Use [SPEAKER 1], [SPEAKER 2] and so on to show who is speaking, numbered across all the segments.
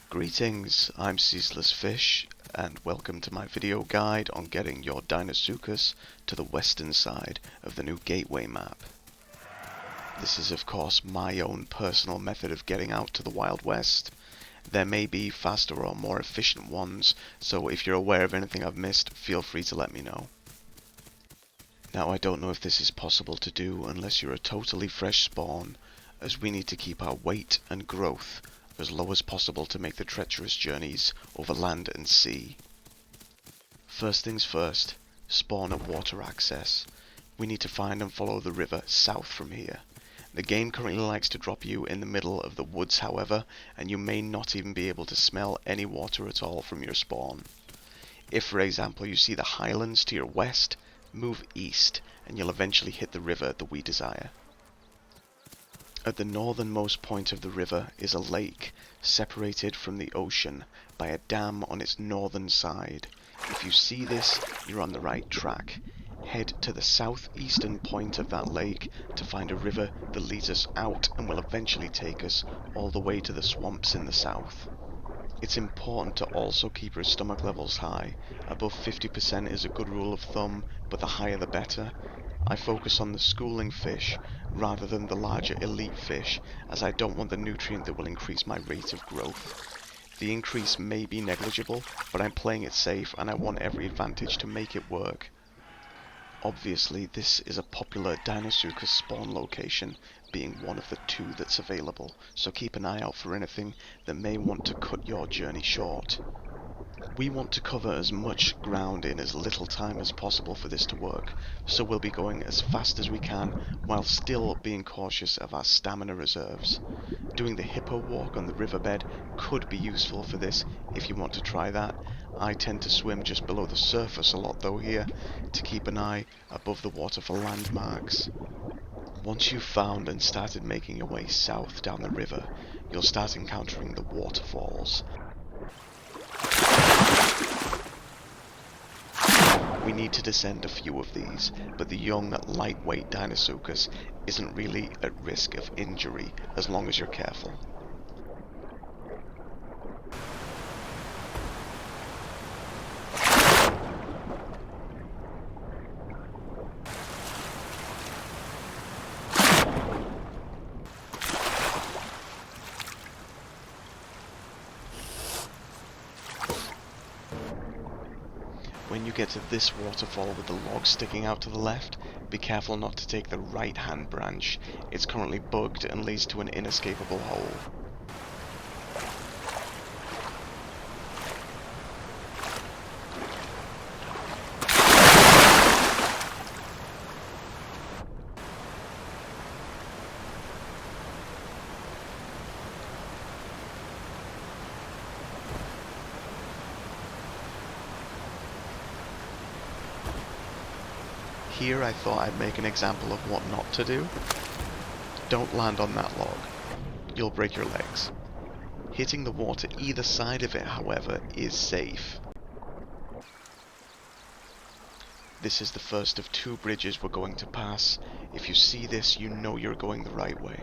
[SPEAKER 1] Greetings, I'm Ceaseless Fish, and welcome to my video guide on getting your Deinosuchus to the western side of the new gateway map. This is of course my own personal method of getting out to the Wild West. There may be faster or more efficient ones, so if you're aware of anything I've missed, feel free to let me know. Now I don't know if this is possible to do unless you're a totally fresh spawn, as we need to keep our weight and growth as low as possible to make the treacherous journeys over land and sea. First things first, spawn at water access. We need to find and follow the river south from here. The game currently likes to drop you in the middle of the woods however, and you may not even be able to smell any water at all from your spawn. If for example you see the highlands to your west, move east and you'll eventually hit the river that we desire. At the northernmost point of the river is a lake, separated from the ocean by a dam on its northern side. If you see this, you're on the right track. Head to the southeastern point of that lake to find a river that leads us out and will eventually take us all the way to the swamps in the south. It's important to also keep your stomach levels high. Above 50% is a good rule of thumb, but the higher the better. I focus on the schooling fish rather than the larger elite fish, as I don't want the nutrient that will increase my rate of growth. The increase may be negligible, but I'm playing it safe and I want every advantage to make it work. Obviously this is a popular Deinosuchus spawn location, being one of the two that's available, so keep an eye out for anything that may want to cut your journey short. We want to cover as much ground in as little time as possible for this to work, so we'll be going as fast as we can while still being cautious of our stamina reserves. Doing the hippo walk on the riverbed could be useful for this if you want to try that. I tend to swim just below the surface a lot though here, to keep an eye above the water for landmarks. Once you've found and started making your way south down the river, you'll start encountering the waterfalls. We need to descend a few of these, but the young, lightweight Deinosuchus isn't really at risk of injury as long as you're careful. When you get to this waterfall with the log sticking out to the left, be careful not to take the right-hand branch. It's currently bugged and leads to an inescapable hole. Here I thought I'd make an example of what not to do. Don't land on that log. You'll break your legs. Hitting the water either side of it, however, is safe. This is the first of two bridges we're going to pass. If you see this, you know you're going the right way.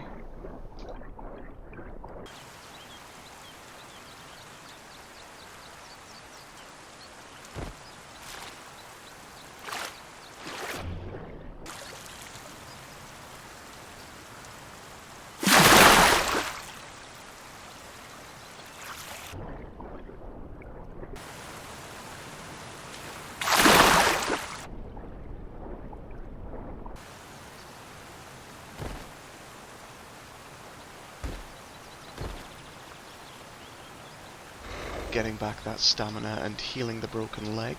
[SPEAKER 1] Getting back that stamina and healing the broken leg.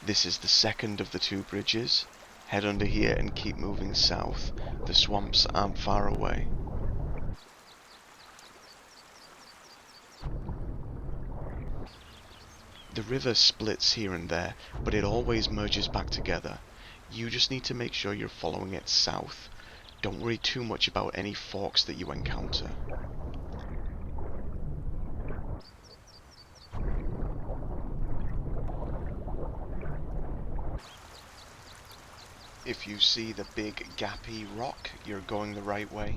[SPEAKER 1] This is the second of the two bridges. Head under here and keep moving south. The swamps aren't far away. The river splits here and there, but it always merges back together. You just need to make sure you're following it south. Don't worry too much about any forks that you encounter. If you see the big gappy rock, you're going the right way.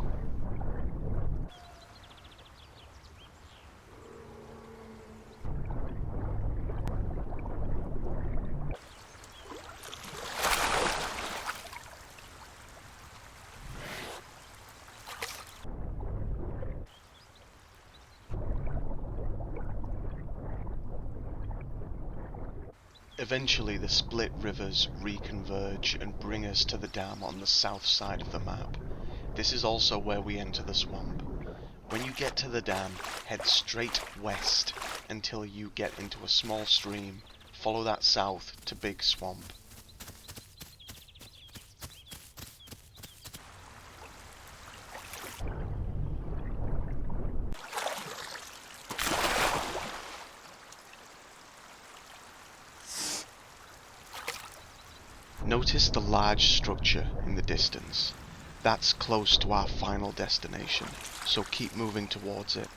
[SPEAKER 1] Eventually the split rivers reconverge and bring us to the dam on the south side of the map. This is also where we enter the swamp. When you get to the dam, head straight west until you get into a small stream. Follow that south to Big Swamp. Notice the large structure in the distance. That's close to our final destination, so keep moving towards it.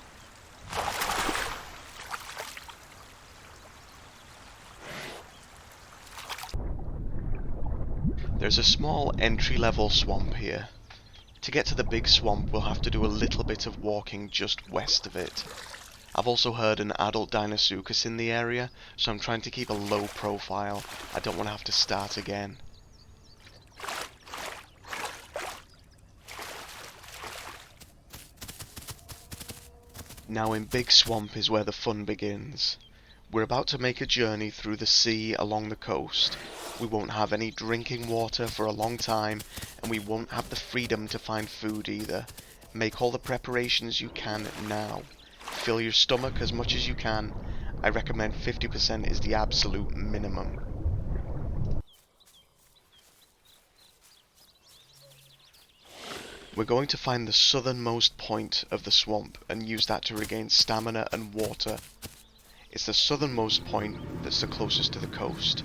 [SPEAKER 1] There's a small entry-level swamp here. To get to the big swamp, we'll have to do a little bit of walking just west of it. I've also heard an adult Deinosuchus in the area, so I'm trying to keep a low profile. I don't want to have to start again. Now in Big Swamp is where the fun begins. We're about to make a journey through the sea along the coast. We won't have any drinking water for a long time, and we won't have the freedom to find food either. Make all the preparations you can now. Fill your stomach as much as you can. I recommend 50% is the absolute minimum. We're going to find the southernmost point of the swamp and use that to regain stamina and water. It's the southernmost point that's the closest to the coast.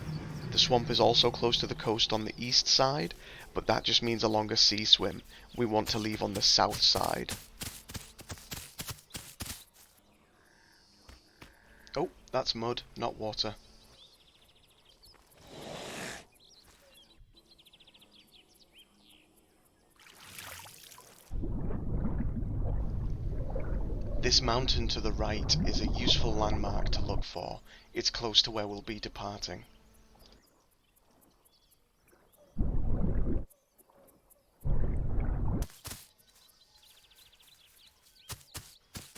[SPEAKER 1] The swamp is also close to the coast on the east side, but that just means a longer sea swim. We want to leave on the south side. Oh, that's mud, not water. This mountain to the right is a useful landmark to look for. It's close to where we'll be departing.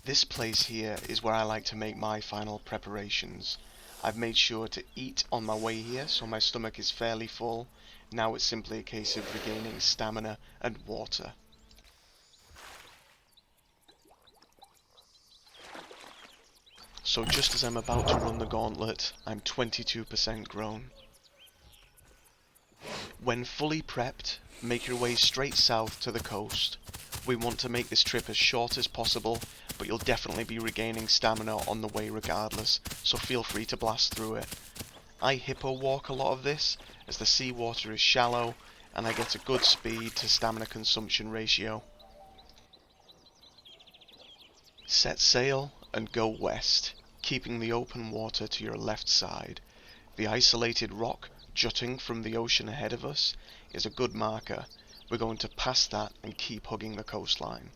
[SPEAKER 1] This place here is where I like to make my final preparations. I've made sure to eat on my way here, so my stomach is fairly full. Now it's simply a case of regaining stamina and water. So just as I'm about to run the gauntlet, I'm 22% grown. When fully prepped, make your way straight south to the coast. We want to make this trip as short as possible, but you'll definitely be regaining stamina on the way regardless, so feel free to blast through it. I hippo walk a lot of this, as the seawater is shallow, and I get a good speed to stamina consumption ratio. Set sail and go west, keeping the open water to your left side. The isolated rock jutting from the ocean ahead of us is a good marker. We're going to pass that and keep hugging the coastline.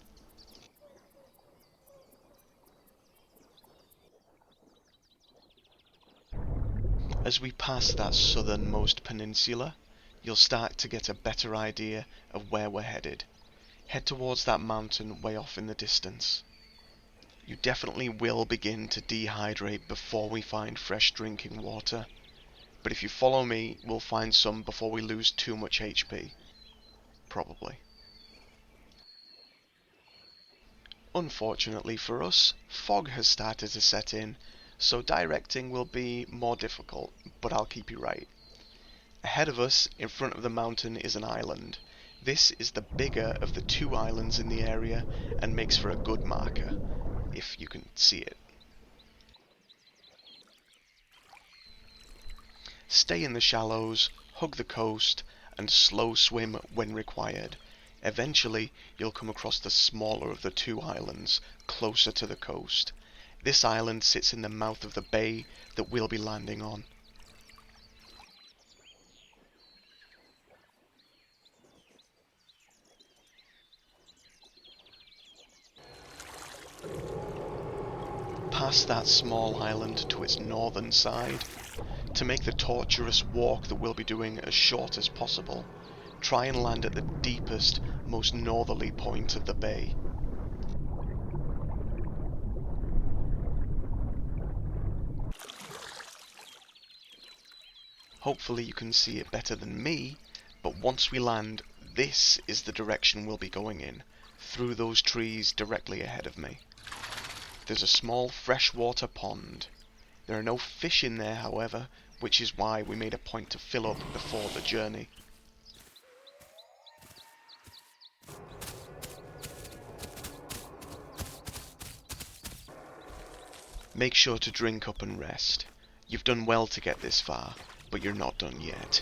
[SPEAKER 1] As we pass that southernmost peninsula, you'll start to get a better idea of where we're headed. Head towards that mountain way off in the distance. You definitely will begin to dehydrate before we find fresh drinking water. But if you follow me, we'll find some before we lose too much HP. Probably. Unfortunately for us, fog has started to set in, so directing will be more difficult, but I'll keep you right. Ahead of us, in front of the mountain, is an island. This is the bigger of the two islands in the area and makes for a good marker, if you can see it. Stay in the shallows, hug the coast, and slow swim when required. Eventually, you'll come across the smaller of the two islands, closer to the coast. This island sits in the mouth of the bay that we'll be landing on. Past that small island to its northern side. To make the torturous walk that we'll be doing as short as possible, try and land at the deepest, most northerly point of the bay. Hopefully you can see it better than me, but once we land, this is the direction we'll be going in, through those trees directly ahead of me. There's a small freshwater pond. There are no fish in there, however, which is why we made a point to fill up before the journey. Make sure to drink up and rest. You've done well to get this far, but you're not done yet.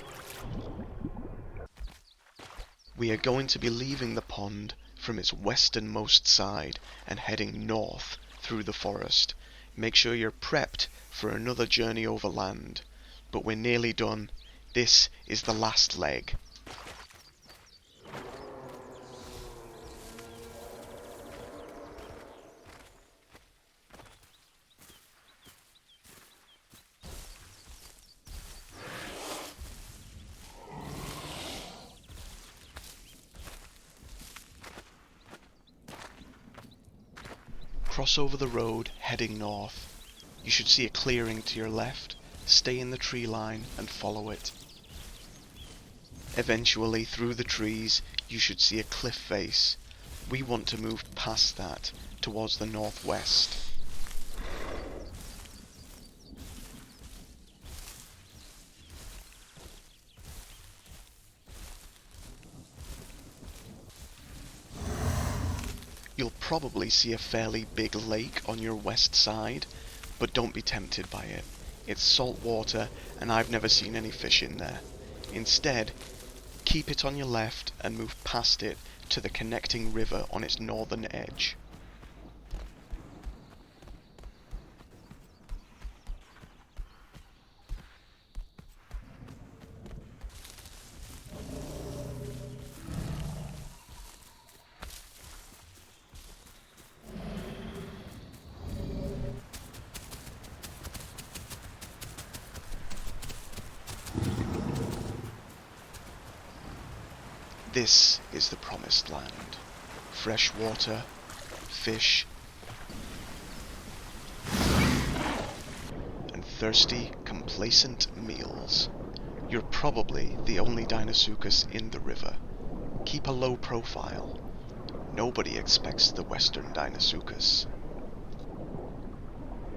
[SPEAKER 1] We are going to be leaving the pond from its westernmost side and heading north through the forest. Make sure you're prepped for another journey overland. But we're nearly done. This is the last leg. Cross over the road, heading north. You should see a clearing to your left. Stay in the tree line and follow it. Eventually, through the trees, you should see a cliff face. We want to move past that, towards the northwest. You'll probably see a fairly big lake on your west side, but don't be tempted by it. It's salt water, and I've never seen any fish in there. Instead, keep it on your left and move past it to the connecting river on its northern edge. This is the promised land. Fresh water, fish, and thirsty, complacent meals. You're probably the only Deinosuchus in the river. Keep a low profile. Nobody expects the Western Deinosuchus.